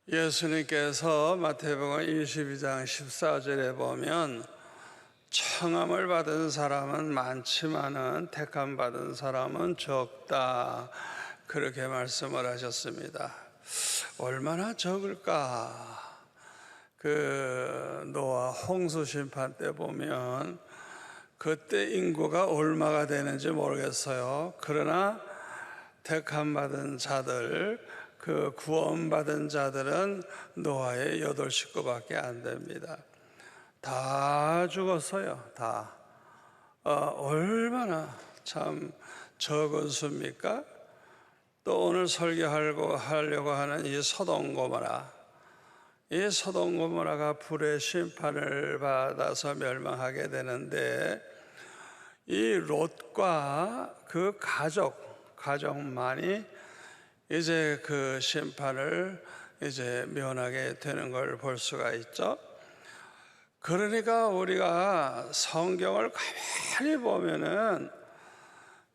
예수님께서 마태복음 22장 14절에 보면 청함을 받은 사람은 많지만은 택함 받은 사람은 적다, 그렇게 말씀을 하셨습니다. 얼마나 적을까? 노아 홍수 심판 때 보면 그때 인구가 얼마가 되는지 모르겠어요. 그러나 택함 받은 자들, 구원받은 자들은 노아의 8 식구밖에 안 됩니다. 다 죽었어요. 다. 얼마나 참 적은 수입니까? 또 오늘 설교하려고 하는 이 소돔고모라, 이 소돔고모라가 불의 심판을 받아서 멸망하게 되는데, 이 롯과 그 가족만이 이제 그 심판을 이제 면하게 되는 걸 볼 수가 있죠. 그러니까 우리가 성경을 가만히 보면은,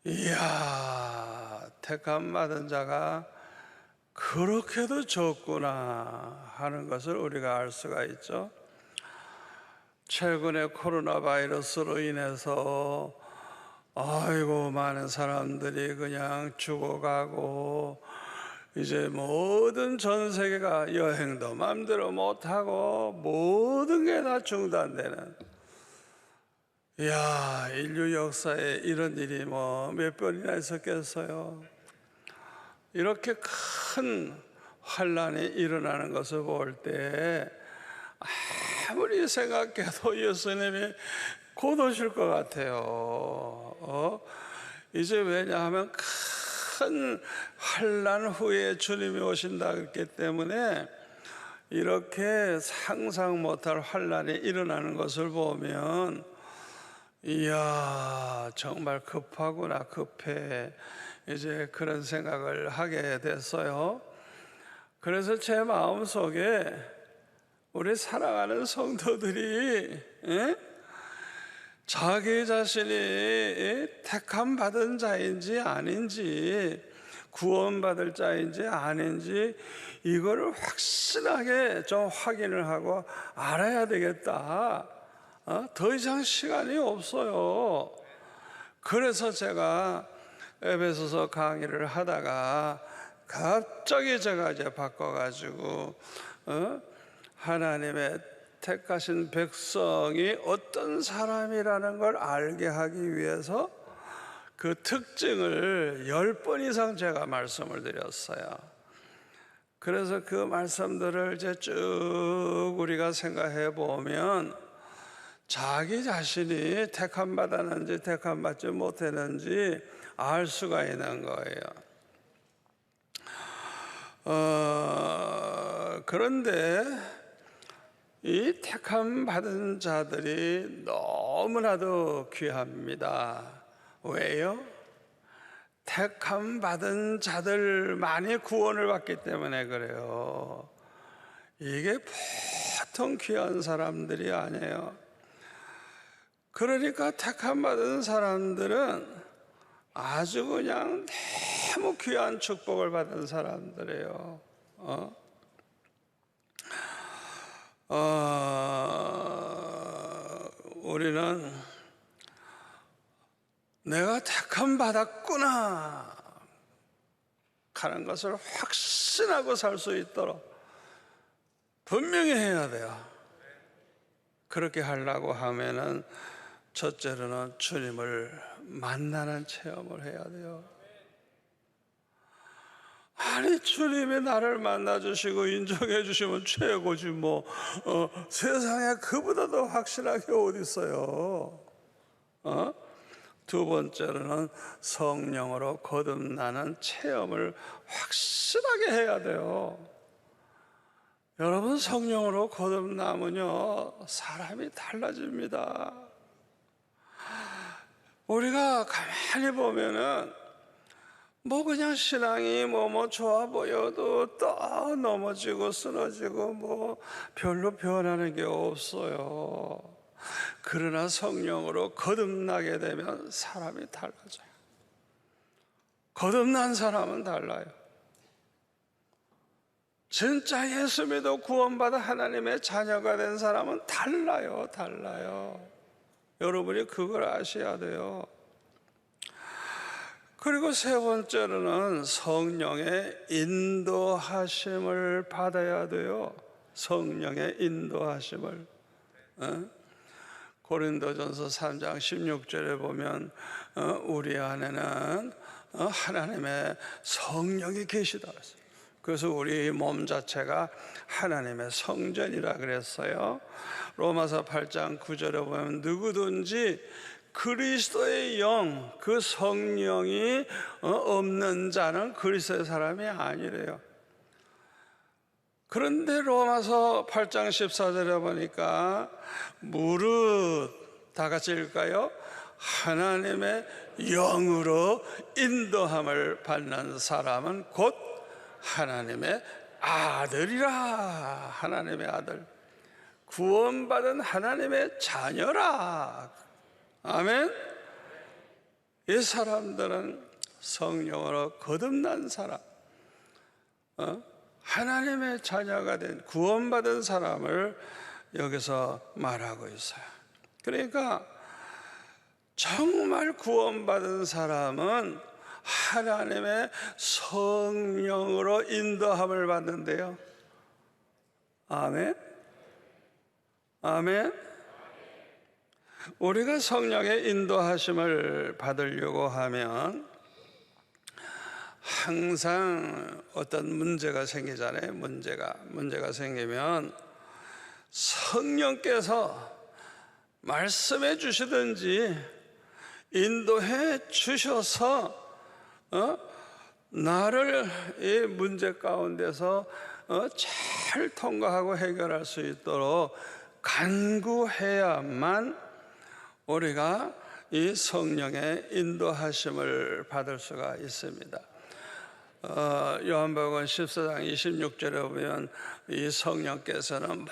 이야, 택함 받은 자가 그렇게도 적구나 하는 것을 우리가 알 수가 있죠. 최근에 코로나 바이러스로 인해서 아이고 많은 사람들이 그냥 죽어가고, 이제 모든 전 세계가 여행도 마음대로 못하고 모든 게 다 중단되는, 이야, 인류 역사에 이런 일이 몇 번이나 있었겠어요. 이렇게 큰 환란이 일어나는 것을 볼 때 아무리 생각해도 예수님이 곧 오실 것 같아요. 이제 왜냐하면 큰 환란 후에 주님이 오신다 그랬기 때문에, 이렇게 상상 못할 환란이 일어나는 것을 보면, 이야, 정말 급하구나, 급해, 이제 그런 생각을 하게 됐어요. 그래서 제 마음속에 우리 사랑하는 성도들이 자기 자신이 택함 받은 자인지 아닌지, 구원받을 자인지 아닌지, 이거를 확실하게 좀 확인을 하고 알아야 되겠다. 더 이상 시간이 없어요. 그래서 제가 에베소서 강의를 하다가 갑자기 제가 이제 바꿔가지고 하나님의 택하신 백성이 어떤 사람이라는 걸 알게 하기 위해서 그 특징을 10번 이상 제가 말씀을 드렸어요. 그래서 그 말씀들을 이제 쭉 우리가 생각해 보면 자기 자신이 택함 받았는지 택함 받지 못했는지 알 수가 있는 거예요. 그런데 이 택함 받은 자들이 너무나도 귀합니다. 왜요? 택함 받은 자들만이 구원을 받기 때문에 그래요. 이게 보통 귀한 사람들이 아니에요. 그러니까 택함 받은 사람들은 아주 그냥 너무 귀한 축복을 받은 사람들이에요. 우리는 내가 택함 받았구나 하는 것을 확신하고 살 수 있도록 분명히 해야 돼요. 그렇게 하려고 하면은 첫째로는 주님을 만나는 체험을 해야 돼요. 아니, 주님이 나를 만나주시고 인정해 주시면 최고지 세상에 그보다 더 확실하게 어디 있어요. 두 번째로는 성령으로 거듭나는 체험을 확실하게 해야 돼요. 여러분, 성령으로 거듭나면요 사람이 달라집니다. 우리가 가만히 보면은 그냥 신앙이 좋아 보여도 또 넘어지고 쓰러지고 별로 변하는 게 없어요. 그러나 성령으로 거듭나게 되면 사람이 달라져요. 거듭난 사람은 달라요. 진짜 예수 믿어 구원받아 하나님의 자녀가 된 사람은 달라요. 여러분이 그걸 아셔야 돼요. 그리고 세 번째로는 성령의 인도하심을 받아야 돼요. 성령의 인도하심을. 고린도전서 3장 16절에 보면 우리 안에는 하나님의 성령이 계시다 그랬어요. 그래서 우리 몸 자체가 하나님의 성전이라 그랬어요. 로마서 8장 9절에 보면 누구든지 그리스도의 영, 그 성령이 없는 자는 그리스도의 사람이 아니래요. 그런데 로마서 8장 14절에 보니까 무릇 다 같이 읽을까요? 하나님의 영으로 인도함을 받는 사람은 곧 하나님의 아들이라. 하나님의 아들, 구원받은 하나님의 자녀라. 아멘. 이 사람들은 성령으로 거듭난 사람, 하나님의 자녀가 된 구원받은 사람을 여기서 말하고 있어요. 그러니까 정말 구원받은 사람은 하나님의 성령으로 인도함을 받는데요. 아멘. 우리가 성령의 인도하심을 받으려고 하면 항상 어떤 문제가 생기잖아요. 문제가 생기면 성령께서 말씀해 주시든지 인도해 주셔서 나를 이 문제 가운데서 잘 통과하고 해결할 수 있도록 간구해야만 우리가 이 성령의 인도하심을 받을 수가 있습니다. 요한복음 14장 26절에 보면 이 성령께서는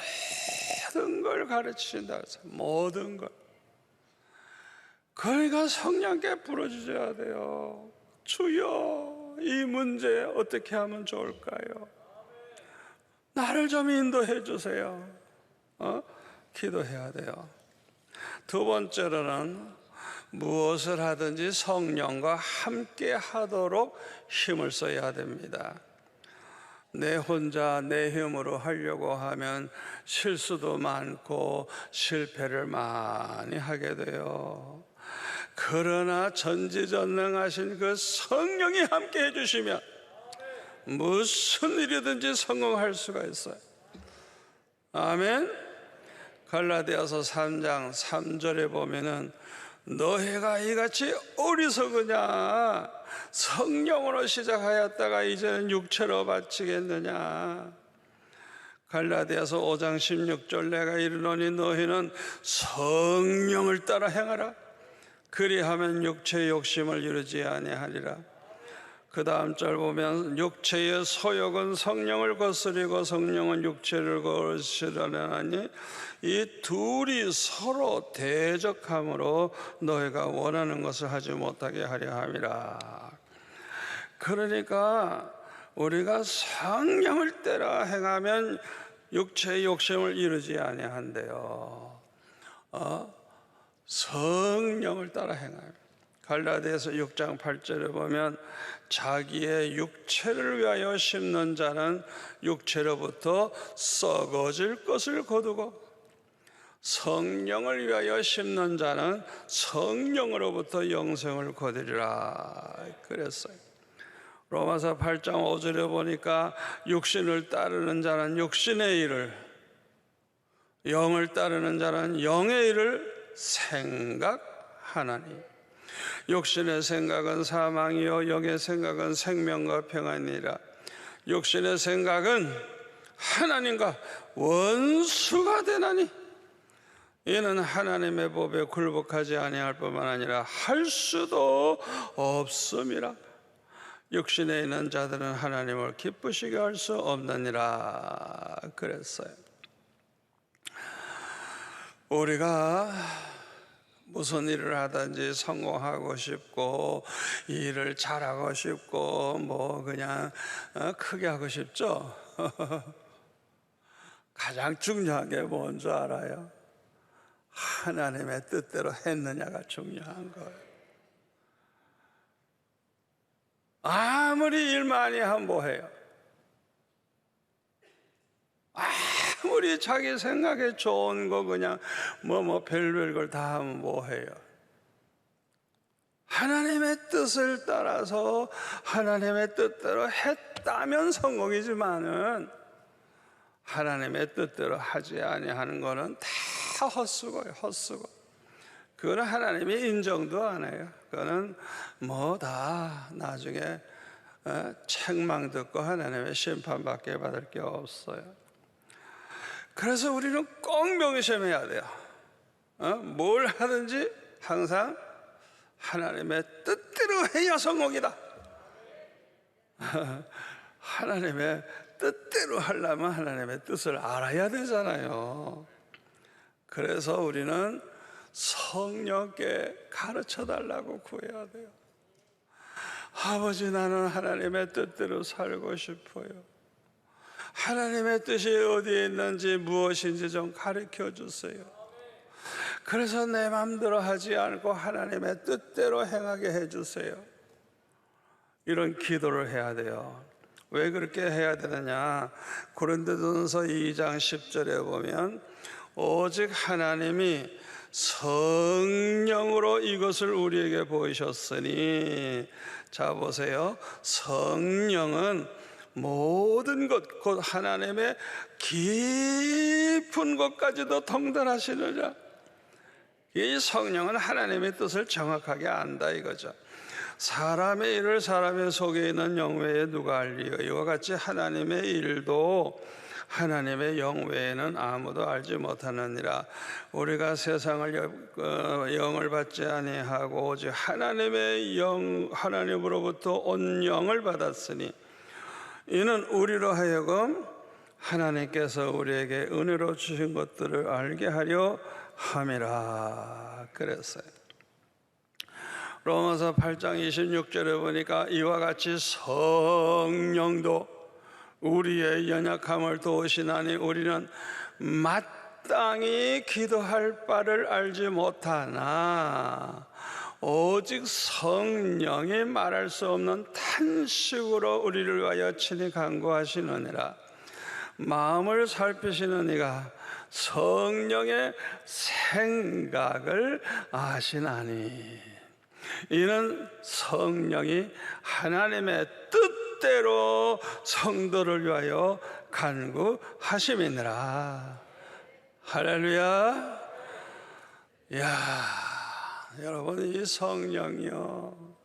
모든 걸 가르치신다. 모든 걸. 그러니까 성령께 부르짖어야 돼요. 주여, 이 문제 어떻게 하면 좋을까요? 나를 좀 인도해 주세요. 기도해야 돼요. 두 번째로는 무엇을 하든지 성령과 함께 하도록 힘을 써야 됩니다. 내 혼자 내 힘으로 하려고 하면 실수도 많고 실패를 많이 하게 돼요. 그러나 전지전능하신 그 성령이 함께 해주시면 무슨 일이든지 성공할 수가 있어요. 아멘. 갈라디아서 3장 3절에 보면은 너희가 이같이 어리석으냐, 성령으로 시작하였다가 이제는 육체로 바치겠느냐. 갈라디아서 5장 16절 내가 이르노니 너희는 성령을 따라 행하라. 그리하면 육체의 욕심을 이루지 아니하리라. 그 다음 절 보면 육체의 소욕은 성령을 거스리고 성령은 육체를 거스르려나니 이 둘이 서로 대적함으로 너희가 원하는 것을 하지 못하게 하려 함이라. 그러니까 우리가 성령을 따라 행하면 육체의 욕심을 이루지 아니한대요. 성령을 따라 행하면. 갈라디아서 6장 8절에 보면 자기의 육체를 위하여 심는 자는 육체로부터 썩어질 것을 거두고 성령을 위하여 심는 자는 성령으로부터 영생을 거두리라 그랬어요. 로마서 8장 5절에 보니까 육신을 따르는 자는 육신의 일을, 영을 따르는 자는 영의 일을 생각하나니 육신의 생각은 사망이요 영의 생각은 생명과 평안이라. 육신의 생각은 하나님과 원수가 되나니 이는 하나님의 법에 굴복하지 아니할 뿐만 아니라 할 수도 없음이라. 육신에 있는 자들은 하나님을 기쁘시게 할 수 없느니라 그랬어요. 우리가 무슨 일을 하든지 성공하고 싶고 일을 잘하고 싶고 뭐 그냥 크게 하고 싶죠. 가장 중요한 게 뭔지 알아요? 하나님의 뜻대로 했느냐가 중요한 거예요. 아무리 일 많이 하면 뭐해요? 아무리 자기 생각에 좋은 거 그냥 별별 걸 다 하면 뭐해요? 하나님의 뜻을 따라서 하나님의 뜻대로 했다면 성공이지만은 하나님의 뜻대로 하지 아니하는 거는 다 헛수고예요. 헛수고. 그거는 하나님이 인정도 안 해요. 그거는 뭐 다 나중에 책망 듣고 하나님의 심판밖에 받을 게 없어요. 그래서 우리는 꼭 명심해야 돼요. 뭘 하든지 항상 하나님의 뜻대로 해야 성공이다. 하나님의 뜻대로 하려면 하나님의 뜻을 알아야 되잖아요. 그래서 우리는 성령께 가르쳐 달라고 구해야 돼요. 아버지, 나는 하나님의 뜻대로 살고 싶어요. 하나님의 뜻이 어디에 있는지 무엇인지 좀 가르쳐 주세요. 그래서 내 마음대로 하지 않고 하나님의 뜻대로 행하게 해주세요. 이런 기도를 해야 돼요. 왜 그렇게 해야 되느냐? 고린도전서 2장 10절에 보면 오직 하나님이 성령으로 이것을 우리에게 보이셨으니, 자 보세요. 성령은 모든 것, 곧 하나님의 깊은 것까지도 통달하시느냐. 이 성령은 하나님의 뜻을 정확하게 안다 이거죠. 사람의 일을 사람의 속에 있는 영 외에 누가 알리요? 이와 같이 하나님의 일도 하나님의 영 외에는 아무도 알지 못하느니라. 우리가 세상을 영을 받지 아니하고 오직 하나님의 영, 하나님으로부터 온 영을 받았으니 이는 우리로 하여금 하나님께서 우리에게 은혜로 주신 것들을 알게 하려 함이라 그랬어요. 로마서 8장 26절에 보니까 이와 같이 성령도 우리의 연약함을 도우시나니 우리는 마땅히 기도할 바를 알지 못하나 오직 성령이 말할 수 없는 탄식으로 우리를 위하여 친히 간구하시느니라. 마음을 살피시는 이가 성령의 생각을 아시나니 이는 성령이 하나님의 뜻대로 성도를 위하여 간구하심이니라. 할렐루야. 야, 여러분, 이 성령이요,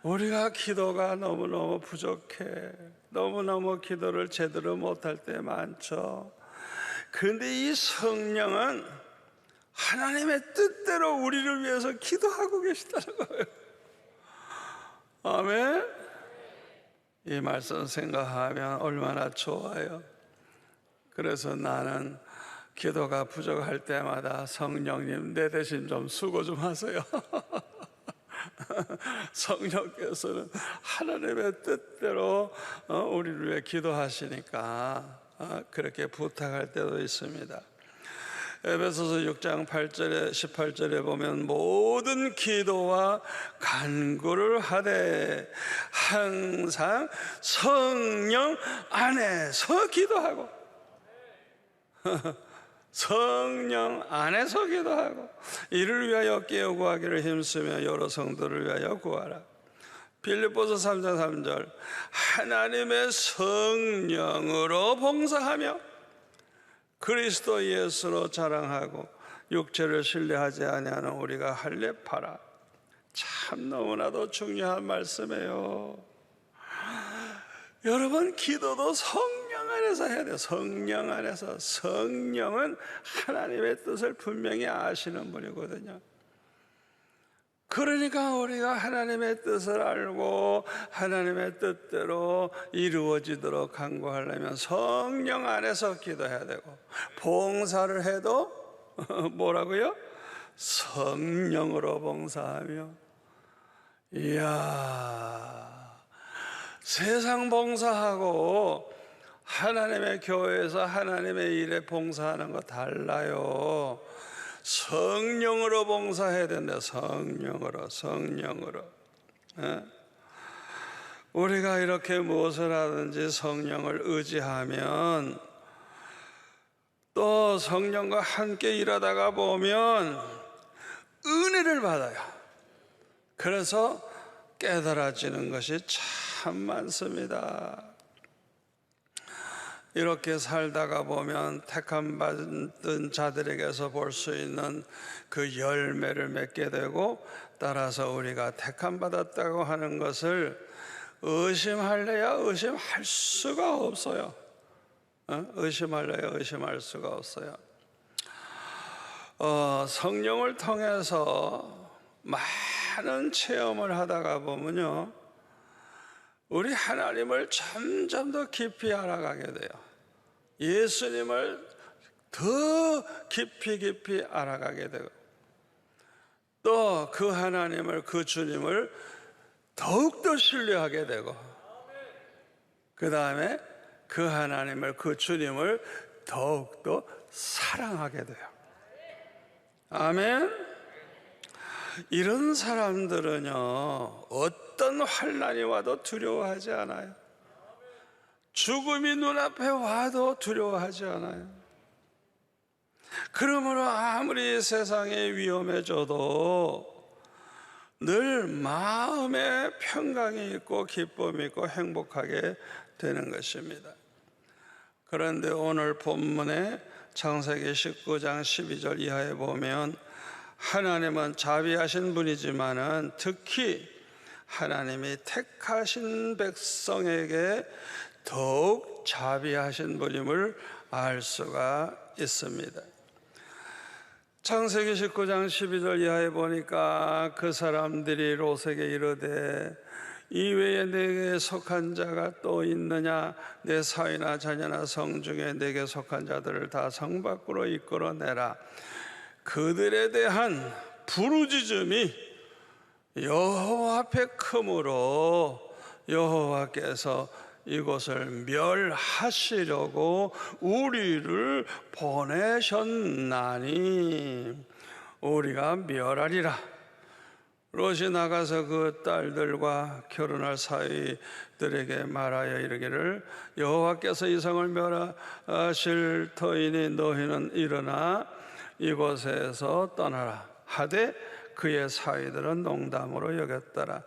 우리가 기도가 너무너무 부족해. 너무너무 기도를 제대로 못할 때 많죠. 그런데 이 성령은 하나님의 뜻대로 우리를 위해서 기도하고 계시다는 거예요. 아멘. 이 말씀 생각하면 얼마나 좋아요. 그래서 나는 기도가 부족할 때마다 성령님 내 대신 좀 수고 좀 하세요. 성령께서는 하나님의 뜻대로 우리를 위해 기도하시니까 그렇게 부탁할 때도 있습니다. 에베소서 6장 8절에 18절에 보면 모든 기도와 간구를 하되 항상 성령 안에서 기도하고 성령 안에서 기도하고 이를 위하여 깨어 구하기를 힘쓰며 여러 성도를 위하여 구하라. 빌립보서 3장 3절 하나님의 성령으로 봉사하며 그리스도 예수로 자랑하고 육체를 신뢰하지 아니하는 우리가 할례파라. 참 너무나도 중요한 말씀이에요. 여러분, 기도도 성령 안에서 해야 돼요. 성령 안에서. 성령은 하나님의 뜻을 분명히 아시는 분이거든요. 그러니까 우리가 하나님의 뜻을 알고 하나님의 뜻대로 이루어지도록 간구하려면 성령 안에서 기도해야 되고, 봉사를 해도 뭐라고요? 성령으로 봉사하며. 이야, 세상 봉사하고 하나님의 교회에서 하나님의 일에 봉사하는 거 달라요. 성령으로 봉사해야 된다. 성령으로. 우리가 이렇게 무엇을 하든지 성령을 의지하면, 또 성령과 함께 일하다가 보면 은혜를 받아요. 그래서 깨달아지는 것이 참 많습니다. 이렇게 살다가 보면 택함 받은 자들에게서 볼 수 있는 그 열매를 맺게 되고, 따라서 우리가 택함 받았다고 하는 것을 의심할래야 의심할 수가 없어요. 의심할래야 의심할 수가 없어요. 성령을 통해서 많은 체험을 하다가 보면요, 우리 하나님을 점점 더 깊이 알아가게 돼요. 예수님을 더 깊이 알아가게 되고, 또 그 하나님을, 그 주님을 더욱더 신뢰하게 되고, 그 다음에 그 하나님을, 그 주님을 더욱더 사랑하게 돼요. 아멘. 이런 사람들은요, 어떤 환난이 와도 두려워하지 않아요. 죽음이 눈앞에 와도 두려워하지 않아요. 그러므로 아무리 세상이 위험해져도 늘 마음에 평강이 있고 기쁨이 있고 행복하게 되는 것입니다. 그런데 오늘 본문에 창세기 19장 12절 이하에 보면, 하나님은 자비하신 분이지만은 특히 하나님이 택하신 백성에게 더욱 자비하신 분임을 알 수가 있습니다. 창세기 19장 12절 이하에 보니까 그 사람들이 롯에게 이르되 이외에 내게 속한 자가 또 있느냐? 내 사위나 자녀나 성 중에 내게 속한 자들을 다 성 밖으로 이끌어내라. 그들에 대한 부르짖음이 여호와 앞에 크므로 여호와께서 이곳을 멸하시려고 우리를 보내셨나니 우리가 멸하리라. 롯이 나가서 그 딸들과 결혼할 사위들에게 말하여 이르기를, 여호와께서 이 성을 멸하실 터이니 너희는 일어나 이곳에서 떠나라 하되 그의 사위들은 농담으로 여겼더라.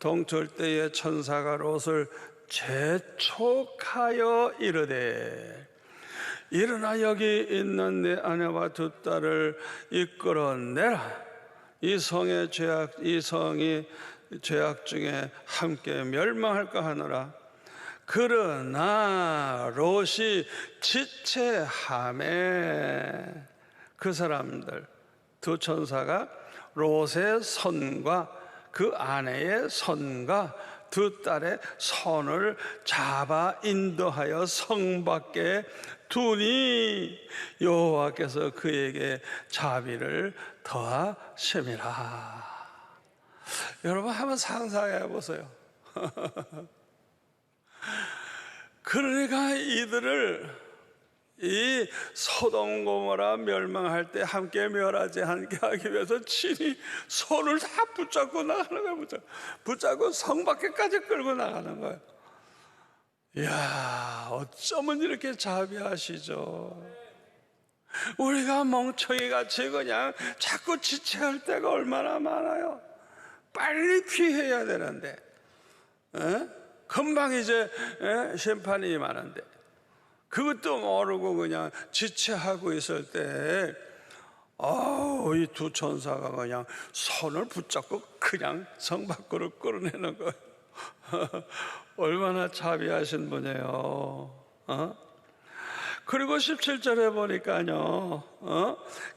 동틀 때에 천사가 롯을 재촉하여 이르되 일어나 여기 있는 내 아내와 두 딸을 이끌어내라. 이 성이 죄악 중에 함께 멸망할까 하노라. 그러나 롯이 지체하매 그 사람들 두 천사가 롯의 손과 그 아내의 손과 두 딸의 손을 잡아 인도하여 성 밖에 두니 여호와께서 그에게 자비를 더하심이라. 여러분 한번 상상해 보세요. 그러니까 이들을 이 소돔 고모라 멸망할 때 함께 멸하지 않게 하기 위해서 친히 손을 다 붙잡고 나가는 거예요. 붙잡고 성 밖에까지 끌고 나가는 거예요. 이야, 어쩌면 이렇게 자비하시죠. 우리가 멍청이같이 그냥 자꾸 지체할 때가 얼마나 많아요. 빨리 피해야 되는데 금방 이제 심판이 임하는데 그것도 모르고 그냥 지체하고 있을 때 이 두 천사가 그냥 손을 붙잡고 그냥 성 밖으로 끌어내는 거예요. 얼마나 자비하신 분이에요. 그리고 17절에 보니까요,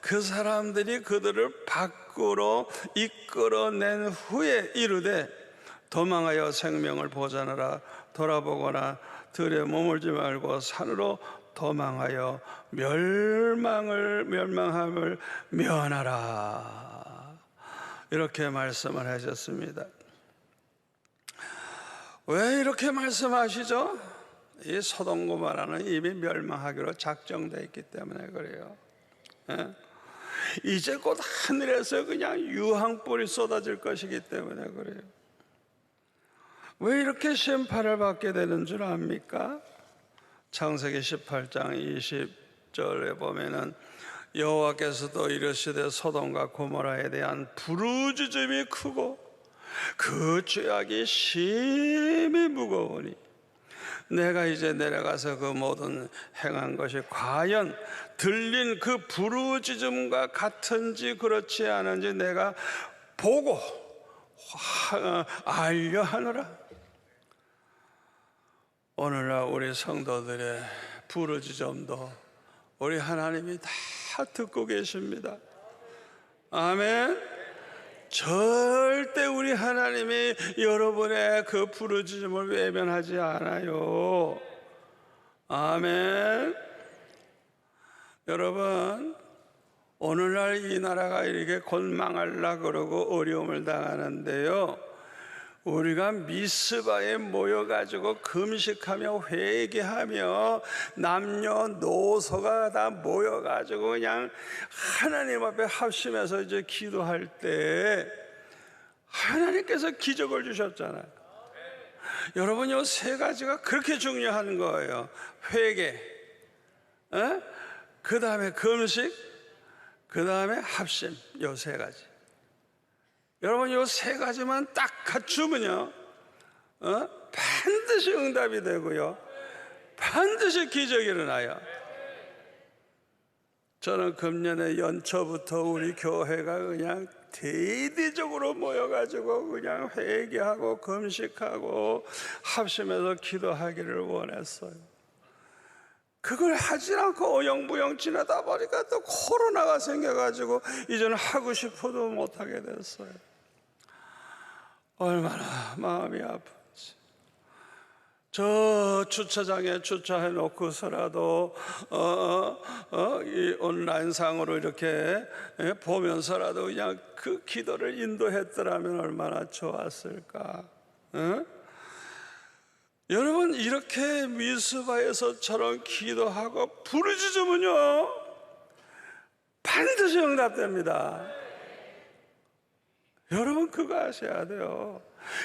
그 사람들이 그들을 밖으로 이끌어낸 후에 이르되 도망하여 생명을 보존하라. 돌아보거나 들에 머물지 말고 산으로 도망하여 멸망함을 면하라. 이렇게 말씀을 하셨습니다. 왜 이렇게 말씀하시죠? 이 소돔 고모라는 이미 멸망하기로 작정되어 있기 때문에 그래요. 이제 곧 하늘에서 그냥 유황불이 쏟아질 것이기 때문에 그래요. 왜 이렇게 심판을 받게 되는 줄 압니까? 창세기 18장 20절에 보면은 여호와께서도 이르시되 소돔과 고모라에 대한 부르짖음이 크고 그 죄악이 심히 무거우니 내가 이제 내려가서 그 모든 행한 것이 과연 들린 그 부르짖음과 같은지 그렇지 않은지 내가 보고 알려 하노라. 오늘날 우리 성도들의 부르짖음도 우리 하나님이 다 듣고 계십니다. 아멘. 절대 우리 하나님이 여러분의 그 부르짖음을 외면하지 않아요. 아멘. 여러분, 오늘날 이 나라가 이렇게 곧 망하려고 그러고 어려움을 당하는데요, 우리가 미스바에 모여가지고 금식하며 회개하며 남녀노소가 다 모여가지고 그냥 하나님 앞에 합심해서 이제 기도할 때 하나님께서 기적을 주셨잖아요. 여러분, 요 세 가지가 그렇게 중요한 거예요. 회개, 그 다음에 금식, 그 다음에 합심. 요 세 가지. 여러분, 요 세 가지만 딱 갖추면요, 반드시 응답이 되고요, 반드시 기적이 일어나요. 저는 금년에 연초부터 우리 교회가 그냥 대대적으로 모여가지고 그냥 회개하고 금식하고 합심해서 기도하기를 원했어요. 그걸 하지 않고 어영부영 지나다 보니까 또 코로나가 생겨가지고 이제는 하고 싶어도 못하게 됐어요. 얼마나 마음이 아픈지. 저 주차장에 주차해 놓고서라도 이 온라인상으로 이렇게 보면서라도 그냥 그 기도를 인도했더라면 얼마나 좋았을까. 여러분, 이렇게 미스바에서처럼 기도하고 부르짖으면요 반드시 응답됩니다. 여러분, 그거 아셔야 돼요.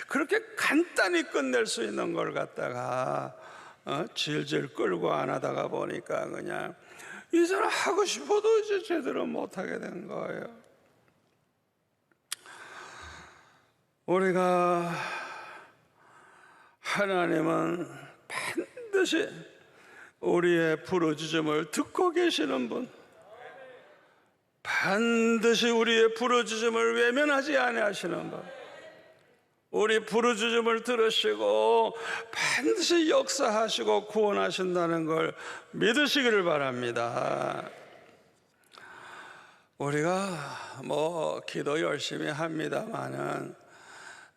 그렇게 간단히 끝낼 수 있는 걸 갖다가 질질 끌고 안 하다가 보니까 그냥 이제는 하고 싶어도 이제 제대로 못하게 된 거예요. 우리가 하나님은 반드시 우리의 부르짖음을 듣고 계시는 분, 반드시 우리의 부르짖음을 외면하지 아니하시는 분, 우리 부르짖음을 들으시고 반드시 역사하시고 구원하신다는 걸 믿으시기를 바랍니다. 우리가 뭐 기도 열심히 합니다마는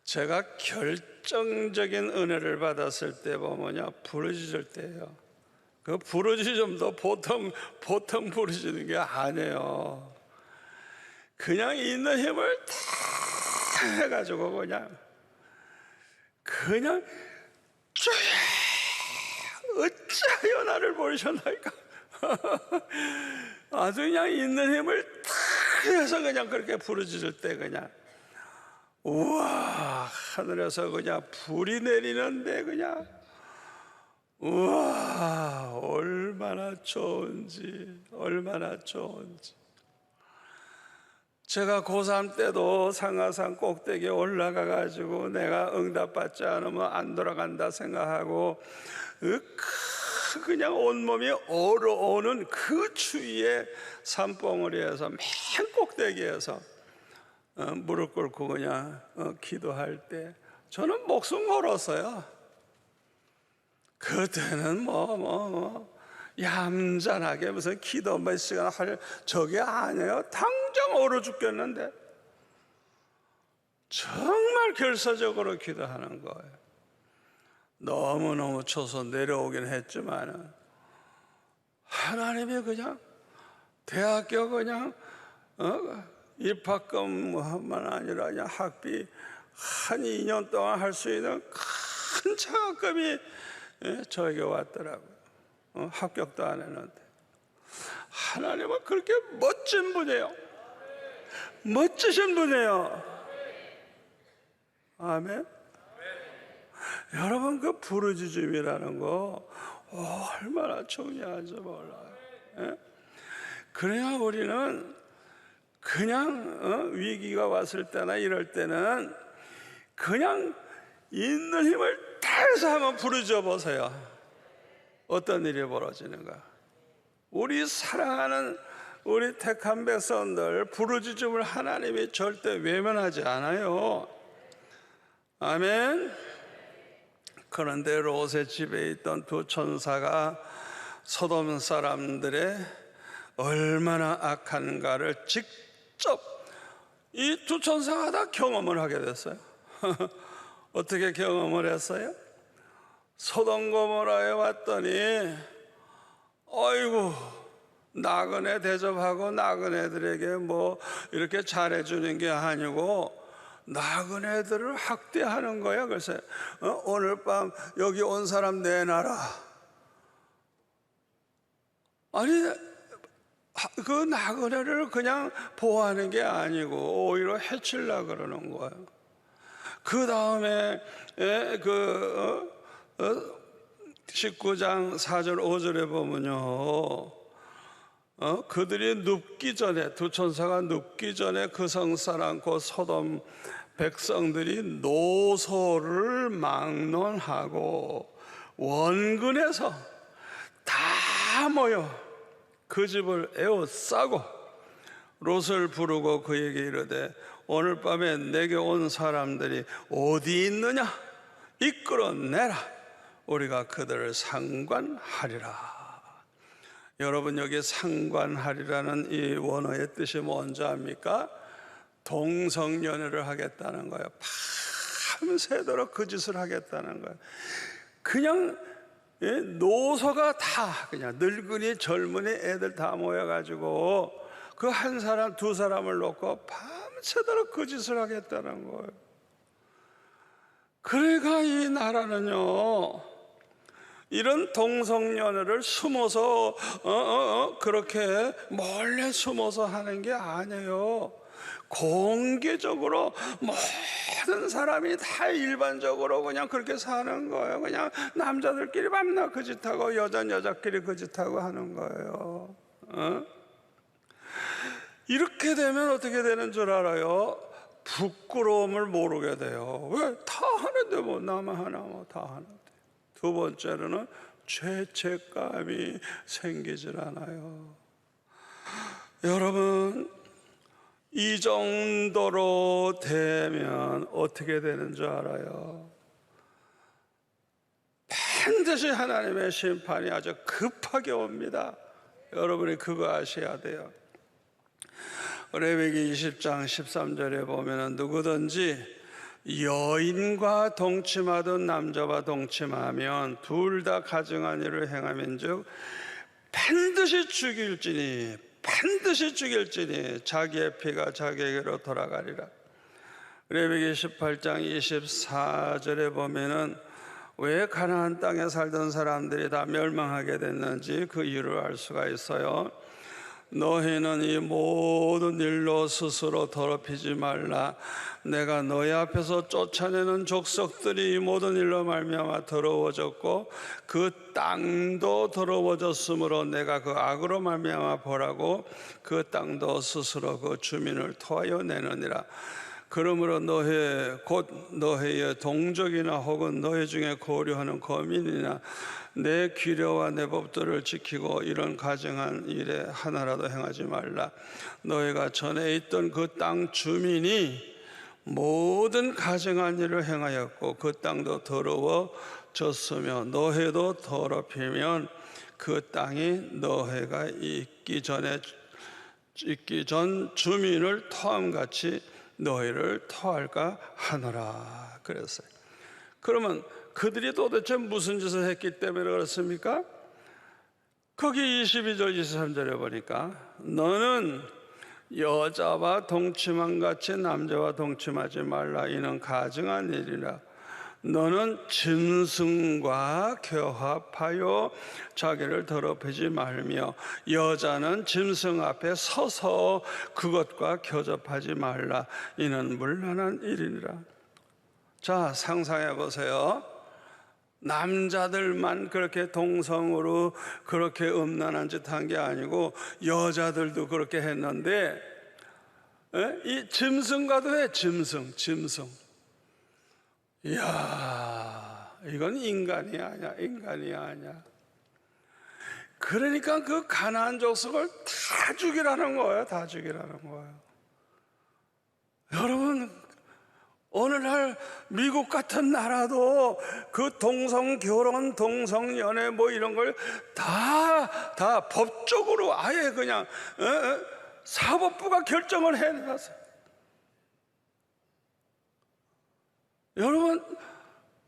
제가 결정적인 은혜를 받았을 때 보면요, 부르짖을 때예요. 그 부르짖음도 보통 부르짖는 게 아니에요. 그냥 있는 힘을 다 해가지고 그냥 주여 어찌하여 나를 버리셨나이까. 아주 그냥 있는 힘을 다 해서 그냥 그렇게 부르짖을 때 그냥 우와, 하늘에서 그냥 불이 내리는데 그냥 우와, 얼마나 좋은지. 제가 고3 때도 상하산 꼭대기에 올라가가지고 내가 응답받지 않으면 안 돌아간다 생각하고 그냥 온몸이 얼어오는 그 추위에 산봉우리에서 맨 꼭대기에서 무릎 꿇고 그냥 기도할 때 저는 목숨 걸었어요. 그때는 얌전하게 무슨 기도 몇 시간 할 저게 아니에요. 당장 얼어 죽겠는데 정말 결사적으로 기도하는 거예요. 너무너무 쳐서 내려오긴 했지만은 하나님이 그냥 대학교 그냥 입학금만 아니라 그냥 학비 한 2년 동안 할 수 있는 큰 장학금이 저에게 왔더라고요. 합격도 안 했는데. 하나님은 그렇게 멋진 분이에요. 멋지신 분이에요. 아멘. 여러분, 그 부르짖음이라는 거 얼마나 중요한지 몰라요. 그래야 우리는 그냥 위기가 왔을 때나 이럴 때는 그냥 있는 힘을 다해서 한번 부르짖어 보세요. 어떤 일이 벌어지는가. 우리 사랑하는 우리 택한 백성들 부르짖음을 하나님이 절대 외면하지 않아요. 아멘. 그런데 롯의 집에 있던 두 천사가 소돔 사람들의 얼마나 악한가를 직접 이 두 천사가 다 경험을 하게 됐어요. 어떻게 경험을 했어요? 소돔 고모라에 왔더니 아이고, 나그네 대접하고 나그네들에게 뭐 이렇게 잘해주는 게 아니고 나그네들을 학대하는 거야. 그래서 오늘 밤 여기 온 사람 내놔라. 아니, 그 나그네를 그냥 보호하는 게 아니고 오히려 해치려고 그러는 거예요. 그 다음에 19장 4절 5절에 보면요, 그들이 눕기 전에, 두 천사가 눕기 전에 그 성사람 곧 소돔 백성들이 노소를 막론하고 원근에서 다 모여 그 집을 에워싸고 롯을 부르고 그에게 이르되 오늘 밤에 내게 온 사람들이 어디 있느냐? 이끌어내라. 우리가 그들을 상관하리라. 여러분, 여기 상관하리라는 이 원어의 뜻이 뭔지 압니까? 동성연애를 하겠다는 거예요. 밤새도록 그 짓을 하겠다는 거예요. 그냥 노소가 다 그냥 늙은이 젊은이 애들 다 모여가지고 그 한 사람 두 사람을 놓고 밤새도록 그 짓을 하겠다는 거예요. 그러니까 이 나라는요, 이런 동성연애를 숨어서 그렇게 몰래 숨어서 하는 게 아니에요. 공개적으로 모든 사람이 다 일반적으로 그냥 그렇게 사는 거예요. 그냥 남자들끼리 밤낮 그 짓하고 여자는 여자끼리 그 짓하고 하는 거예요. 이렇게 되면 어떻게 되는 줄 알아요? 부끄러움을 모르게 돼요. 왜? 다 하는데 뭐 나만 하나 뭐 다 하는데. 두 번째로는 죄책감이 생기질 않아요. 여러분, 이 정도로 되면 어떻게 되는 줄 알아요? 반드시 하나님의 심판이 아주 급하게 옵니다. 여러분이 그거 아셔야 돼요. 레위기 20장 13절에 보면 누구든지 여인과 동침하던 남자와 동침하면 둘 다 가증한 일을 행하면즉 반드시 죽일지니 자기의 피가 자기에게로 돌아가리라. 레위기 18장 24절에 보면은 왜 가나안 땅에 살던 사람들이 다 멸망하게 됐는지 그 이유를 알 수가 있어요. 너희는 이 모든 일로 스스로 더럽히지 말라. 내가 너희 앞에서 쫓아내는 족속들이 이 모든 일로 말미암아 더러워졌고 그 땅도 더러워졌으므로 내가 그 악으로 말미암아 보라고 그 땅도 스스로 그 주민을 토하여 내느니라. 그러므로 너희의 동족이나 혹은 너희 중에 거류하는 거민이나 내 규례와 내 법도를 지키고 이런 가증한 일에 하나라도 행하지 말라. 너희가 전에 있던 그 땅 주민이 모든 가증한 일을 행하였고 그 땅도 더러워졌으며 너희도 더럽히면 그 땅이 너희가 있기 전 주민을 토함같이 너희를 토할까 하노라. 그랬어요. 그러면 그들이 도대체 무슨 짓을 했기 때문에 그렇습니까? 거기 22절 23절에 보니까 너는 여자와 동침한 같이 남자와 동침하지 말라. 이는 가증한 일이라. 너는 짐승과 교합하여 자기를 더럽히지 말며 여자는 짐승 앞에 서서 그것과 교접하지 말라. 이는 문란한 일이니라. 자, 상상해 보세요. 남자들만 그렇게 동성으로 그렇게 음란한 짓 한 게 아니고 여자들도 그렇게 했는데, 이 짐승과도 해. 짐승. 이야, 이건 인간이 아니야. 그러니까 그 가나안 족속을 다 죽이라는 거예요. 여러분, 오늘날 미국 같은 나라도 그 동성결혼, 동성연애 뭐 이런 걸 다 법적으로 아예 그냥 사법부가 결정을 해내놨어요. 여러분,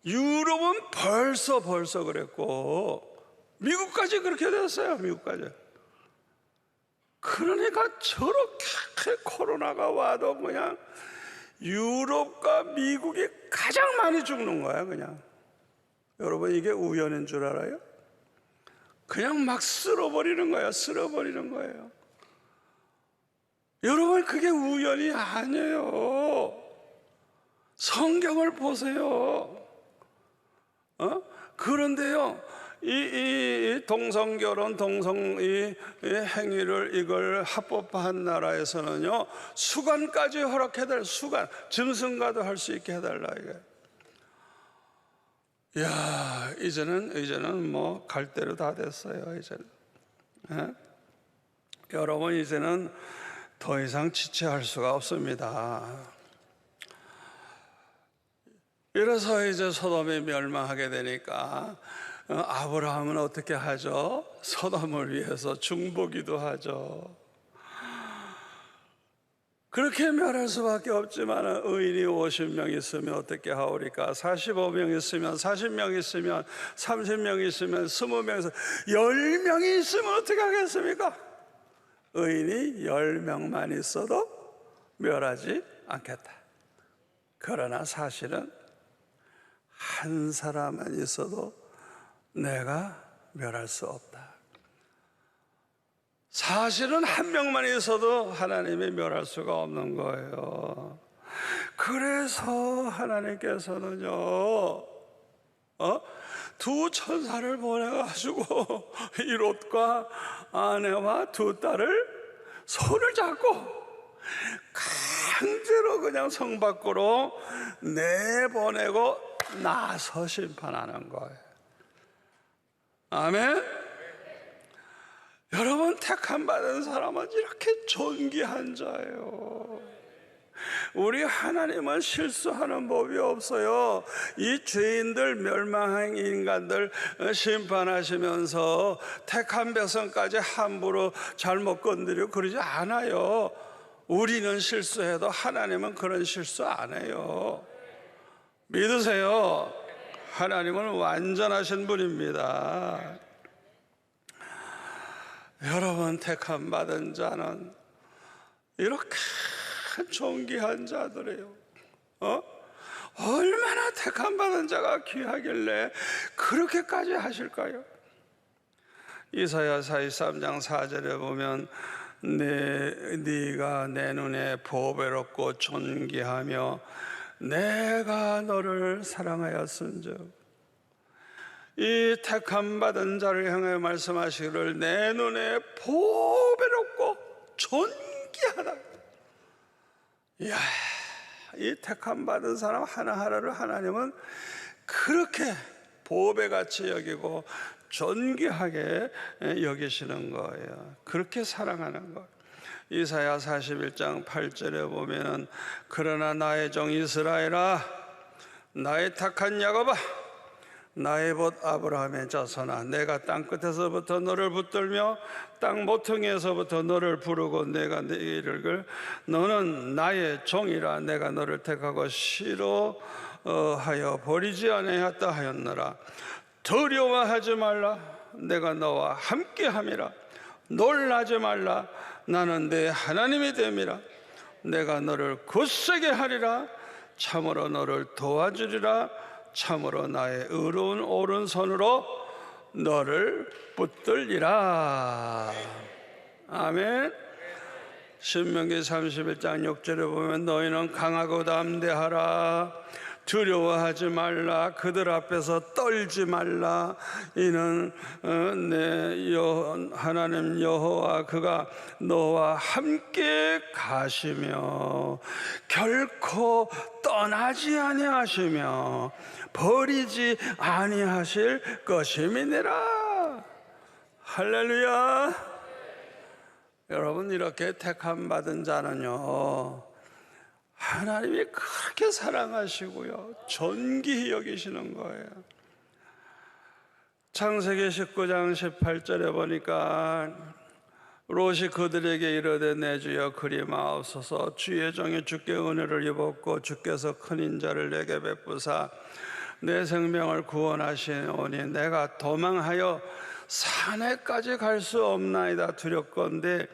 유럽은 벌써 그랬고 미국까지 그렇게 됐어요. 미국까지. 그러니까 저렇게 코로나가 와도 그냥 유럽과 미국이 가장 많이 죽는 거야. 그냥 여러분, 이게 우연인 줄 알아요? 그냥 막 쓸어버리는 거예요. 여러분, 그게 우연이 아니에요. 성경을 보세요. 그런데요, 이 동성결혼, 이 행위를 이걸 합법화한 나라에서는요, 수간까지 허락해달라. 수간, 짐승과도 할 수 있게 해달라 이게. 야, 이제는 뭐 갈 대로 다 됐어요. 이제는. 여러분, 이제는 더 이상 지체할 수가 없습니다. 이래서 이제 소돔이 멸망하게 되니까 아브라함은 어떻게 하죠? 소돔을 위해서 중보기도 하죠. 그렇게 멸할 수밖에 없지만 의인이 50명 있으면 어떻게 하오리까? 45명 있으면, 40명 있으면, 30명 있으면, 20명 있으면, 10명이 있으면 어떻게 하겠습니까? 의인이 10명만 있어도 멸하지 않겠다. 그러나 사실은 한 사람만 있어도 내가 멸할 수 없다. 사실은 한 명만 있어도 하나님이 멸할 수가 없는 거예요. 그래서 하나님께서는요, 두 천사를 보내가지고 이 롯과 아내와 두 딸을 손을 잡고 강제로 그냥 성 밖으로 내보내고 나서 심판하는 거예요. 아멘. 여러분, 택함 받은 사람은 이렇게 존귀한 자예요. 우리 하나님은 실수하는 법이 없어요. 이 죄인들, 멸망한 인간들 심판하시면서 택한 백성까지 함부로 잘못 건드리고 그러지 않아요. 우리는 실수해도 하나님은 그런 실수 안 해요. 믿으세요. 하나님은 완전하신 분입니다. 여러분, 택함 받은 자는 이렇게 존귀한 자들이에요. 얼마나 택함 받은 자가 귀하길래 그렇게까지 하실까요? 이사야 43장 4절에 보면 네가 내 눈에 보배롭고 존귀하며 내가 너를 사랑하였은즉, 이 택함 받은 자를 향해 말씀하시기를 내 눈에 보배롭고 존귀하다. 이야, 이 택함 받은 사람 하나하나를 하나님은 그렇게 보배같이 여기고 존귀하게 여기시는 거예요. 그렇게 사랑하는 거예요. 이사야 41장 8절에 보면은 그러나 나의 종 이스라엘아, 나의 택한 야곱아, 나의 봇 아브라함의 자손아, 내가 땅끝에서부터 너를 붙들며 땅 모퉁이에서부터 너를 부르고 내가 이르기를 너는 나의 종이라, 내가 너를 택하고 씨로 하여 버리지 아니하였다 하였노라. 두려워하지 말라. 내가 너와 함께함이라. 놀라지 말라. 나는 내 하나님이 됨이라. 내가 너를 굳세게 하리라. 참으로 너를 도와주리라. 참으로 나의 의로운 오른손으로 너를 붙들리라. 아멘. 신명기 31장 6절에 보면 너희는 강하고 담대하라. 두려워하지 말라. 그들 앞에서 떨지 말라. 이는 내 하나님 여호와 그가 너와 함께 가시며 결코 떠나지 아니하시며 버리지 아니하실 것임이니라. 할렐루야. 여러분, 이렇게 택함 받은 자는요, 하나님이 그렇게 사랑하시고요, 존귀히 여기시는 거예요. 창세기 19장 18절에 보니까 롯이 그들에게 이르되 내 주여 그리마옵소서. 주의 종이 주께 은혜를 입었고 주께서 큰 인자를 내게 베푸사 내 생명을 구원하시오니 내가 도망하여 산에까지 갈 수 없나이다. 두렵건대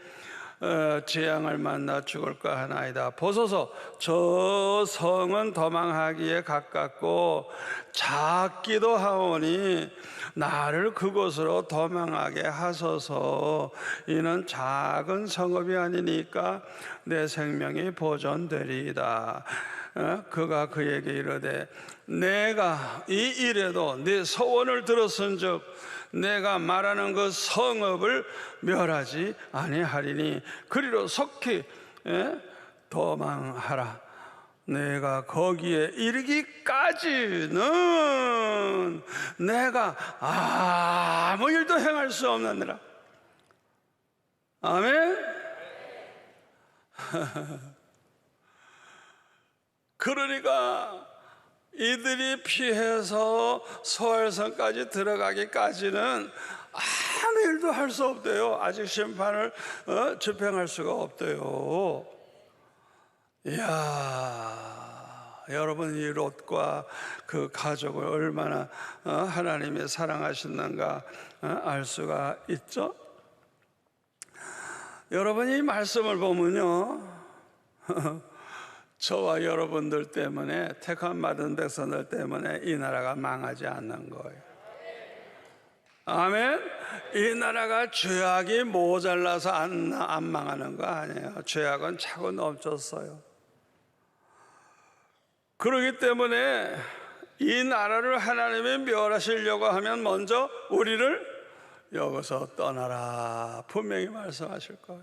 재앙을 만나 죽을까 하나이다. 보소서, 저 성은 도망하기에 가깝고 작기도 하오니 나를 그곳으로 도망하게 하소서. 이는 작은 성읍이 아니니까 내 생명이 보존되리이다. 그가 그에게 이르되 내가 이 일에도 네 소원을 들었은즉 내가 말하는 그 성읍을 멸하지 아니하리니 그리로 속히 도망하라. 내가 거기에 이르기까지는 내가 아무 일도 행할 수 없느니라. 아멘. 그러니까 이들이 피해서 소알성까지 들어가기까지는 아무 일도 할 수 없대요. 아직 심판을 집행할 수가 없대요. 이야, 여러분, 이 롯과 그 가족을 얼마나 하나님이 사랑하시는가 알 수가 있죠. 여러분, 이 말씀을 보면요, 저와 여러분들 때문에, 택함 받은 백성들 때문에 이 나라가 망하지 않는 거예요. 아멘. 이 나라가 죄악이 모자라서 안 망하는 거 아니에요. 죄악은 차고 넘쳤어요. 그렇기 때문에 이 나라를 하나님이 멸하시려고 하면 먼저 우리를 여기서 떠나라 분명히 말씀하실 거예요.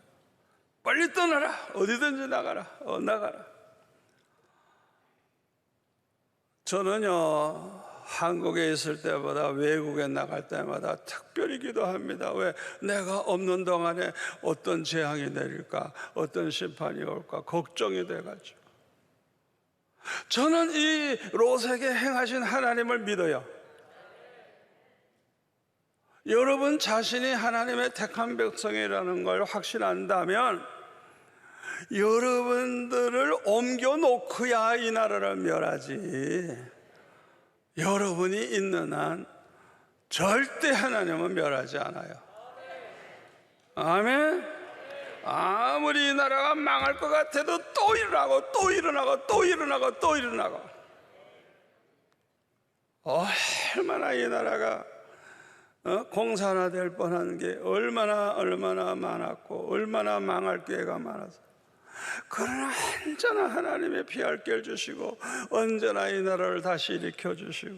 빨리 떠나라. 어디든지 나가라. 나가라. 저는요, 한국에 있을 때보다 외국에 나갈 때마다 특별히 기도합니다. 왜? 내가 없는 동안에 어떤 재앙이 내릴까, 어떤 심판이 올까 걱정이 돼가지고. 저는 이 롯에게 행하신 하나님을 믿어요. 여러분 자신이 하나님의 택한 백성이라는 걸 확신한다면 여러분들을 옮겨놓고야 이 나라를 멸하지, 여러분이 있는 한 절대 하나님은 멸하지 않아요. 아멘. 아무리 이 나라가 망할 것 같아도 또 일어나고 또 일어나고 또 일어나고 또 일어나고, 얼마나 이 나라가 공산화될 뻔한 게 얼마나 많았고 얼마나 망할 기회가 많아서, 그러나 언제나 하나님의 피할길 주시고 언제나 이 나라를 다시 일으켜 주시고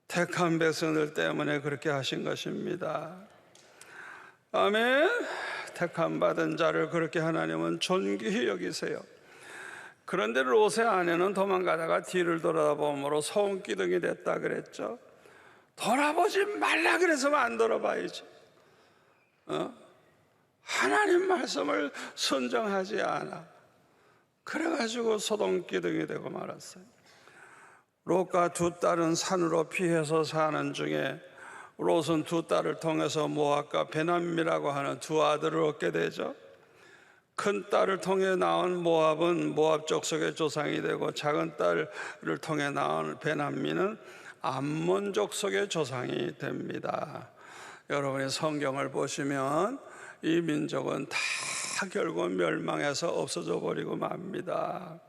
택한 백성들 때문에 그렇게 하신 것입니다. 아멘. 택함 받은 자를 그렇게 하나님은 존귀히 여기세요. 그런데 롯의 아내는 도망가다가 뒤를 돌아보므로 소음기둥이 됐다 그랬죠. 돌아보지 말라 그래서만 안 돌아봐야지. 하나님 말씀을 순종하지 않아. 그래가지고 소돔기둥이 되고 말았어요. 롯과 두 딸은 산으로 피해서 사는 중에 롯은 두 딸을 통해서 모압과 베남이라고 하는 두 아들을 얻게 되죠. 큰 딸을 통해 낳은 모압은 모압 족속의 조상이 되고 작은 딸을 통해 낳은 베냐민은 암몬 족속의 조상이 됩니다. 여러분이 성경을 보시면 이 민족은 다 결국 멸망해서 없어져 버리고 맙니다.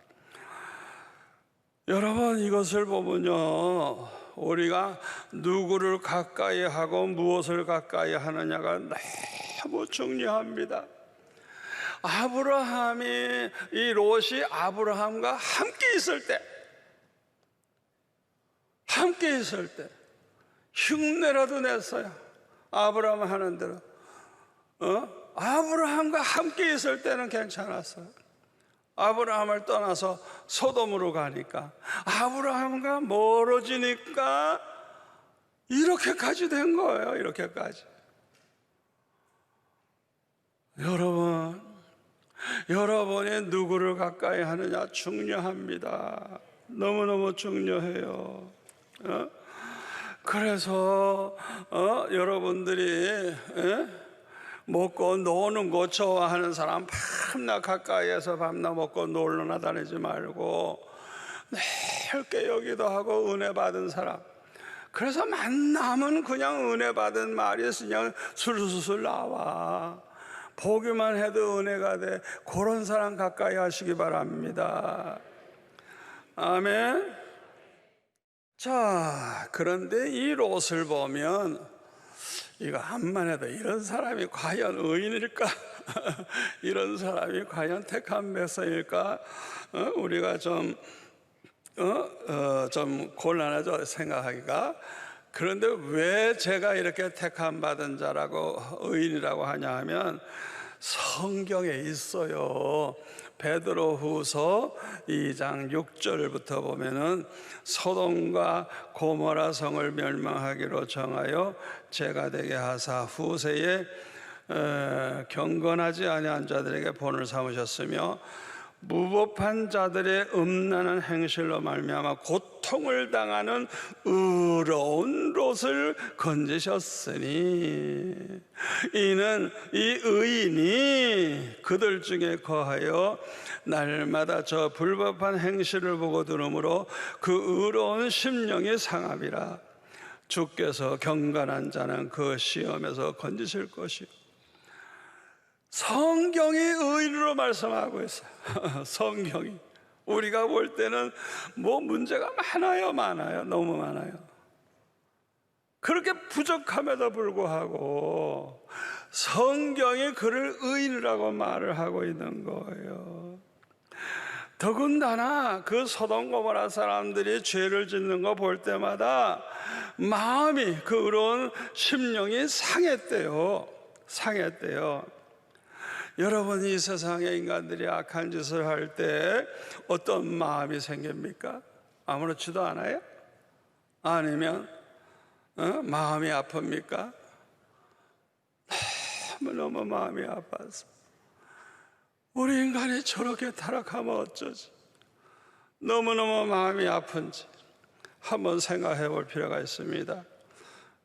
여러분, 이것을 보면요, 우리가 누구를 가까이 하고 무엇을 가까이 하느냐가 너무 중요합니다. 아브라함이, 이 롯이 아브라함과 함께 있을 때 흉내라도 냈어요. 아브라함 하는 대로. 아브라함과 함께 있을 때는 괜찮았어요. 아브라함을 떠나서 소돔으로 가니까, 아브라함과 멀어지니까 이렇게까지 된 거예요. 이렇게까지. 여러분이 누구를 가까이 하느냐 중요합니다. 너무너무 중요해요. 그래서 여러분들이 먹고 노는 거 좋아하는 사람, 밤낮 가까이에서 밤낮 먹고 놀러나 다니지 말고 늘 깨우기도 하고 은혜 받은 사람, 그래서 만나면 그냥 은혜 받은 말이 그냥 술술 나와. 보기만 해도 은혜가 돼. 그런 사람 가까이 하시기 바랍니다. 아멘. 자, 그런데 이 롯을 보면 이거 암만 해도 이런 사람이 과연 의인일까? 이런 사람이 과연 택한 백성일까? 우리가 좀 곤란하죠, 생각하기가. 그런데 왜 제가 이렇게 택함 받은 자라고 의인이라고 하냐 하면 성경에 있어요. 베드로후서 2장 6절부터 보면은 소돔과 고모라 성을 멸망하기로 정하여 죄가 되게 하사 후세에 경건하지 아니한 자들에게 본을 삼으셨으며 무법한 자들의 음란한 행실로 말미암아 고통을 당하는 의로운 롯을 건지셨으니 이는 이 의인이 그들 중에 거하여 날마다 저 불법한 행실을 보고 들으므로 그 의로운 심령이 상함이라. 주께서 경건한 자는 그 시험에서 건지실 것이요. 성경이 의인으로 말씀하고 있어요. 성경이. 우리가 볼 때는 뭐 문제가 많아요. 너무 많아요. 그렇게 부족함에도 불구하고 성경이 그를 의인이라고 말을 하고 있는 거예요. 더군다나 그 소돔 고모라 사람들이 죄를 짓는 거 볼 때마다 마음이, 그 의로운 심령이 상했대요. 여러분, 이 세상의 인간들이 악한 짓을 할 때 어떤 마음이 생깁니까? 아무렇지도 않아요? 아니면 마음이 아픕니까? 너무 마음이 아파서 우리 인간이 저렇게 타락하면 어쩌지? 너무너무 마음이 아픈지 한번 생각해 볼 필요가 있습니다.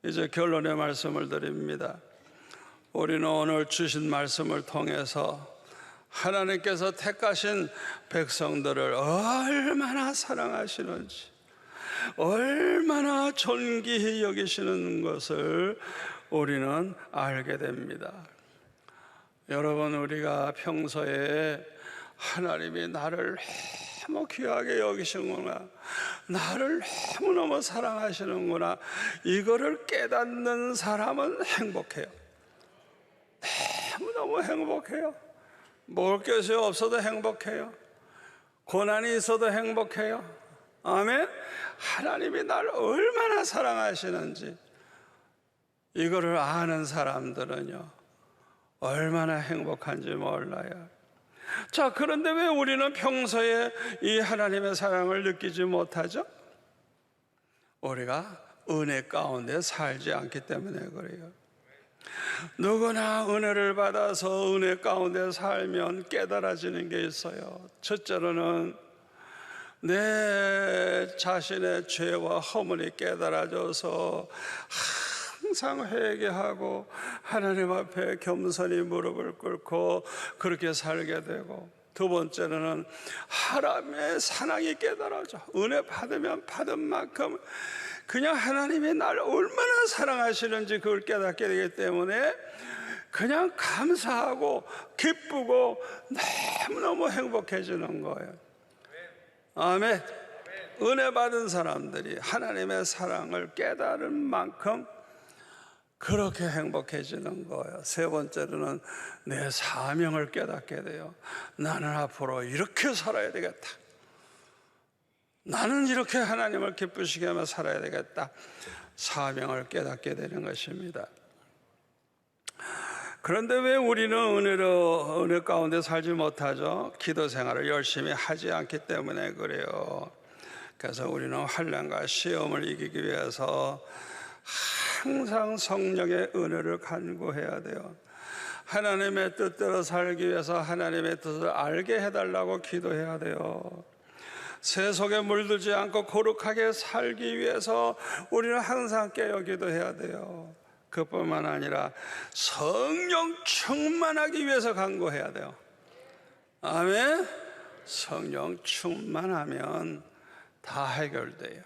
이제 결론의 말씀을 드립니다. 우리는 오늘 주신 말씀을 통해서 하나님께서 택하신 백성들을 얼마나 사랑하시는지, 얼마나 존귀히 여기시는 것을 우리는 알게 됩니다. 여러분, 우리가 평소에 하나님이 나를 너무 귀하게 여기시는구나, 나를 너무너무 사랑하시는구나, 이거를 깨닫는 사람은 행복해요. 너무 행복해요. 먹을 것이 없어도 행복해요. 고난이 있어도 행복해요. 아멘. 하나님이 나를 얼마나 사랑하시는지 이거를 아는 사람들은요, 얼마나 행복한지 몰라요. 자, 그런데 왜 우리는 평소에 이 하나님의 사랑을 느끼지 못하죠? 우리가 은혜 가운데 살지 않기 때문에 그래요. 누구나 은혜를 받아서 은혜 가운데 살면 깨달아지는 게 있어요. 첫째로는 내 자신의 죄와 허물이 깨달아져서 항상 회개하고 하나님 앞에 겸손히 무릎을 꿇고 그렇게 살게 되고, 두 번째로는 하나님의 사랑이 깨달아져. 은혜 받으면 받은 만큼 그냥 하나님이 나를 얼마나 사랑하시는지 그걸 깨닫게 되기 때문에 그냥 감사하고 기쁘고 너무너무 행복해지는 거예요. 아멘. 은혜 받은 사람들이 하나님의 사랑을 깨달은 만큼 그렇게 행복해지는 거예요. 세 번째로는 내 사명을 깨닫게 돼요. 나는 앞으로 이렇게 살아야 되겠다. 나는 이렇게 하나님을 기쁘시게 하며 살아야 되겠다. 사명을 깨닫게 되는 것입니다. 그런데 왜 우리는 은혜 가운데 살지 못하죠? 기도 생활을 열심히 하지 않기 때문에 그래요. 그래서 우리는 환난과 시험을 이기기 위해서 항상 성령의 은혜를 간구해야 돼요. 하나님의 뜻대로 살기 위해서 하나님의 뜻을 알게 해달라고 기도해야 돼요. 세속에 물들지 않고 거룩하게 살기 위해서 우리는 항상 깨어 기도해야 돼요. 그뿐만 아니라 성령 충만하기 위해서 간구해야 돼요. 아멘. 성령 충만하면 다 해결돼요.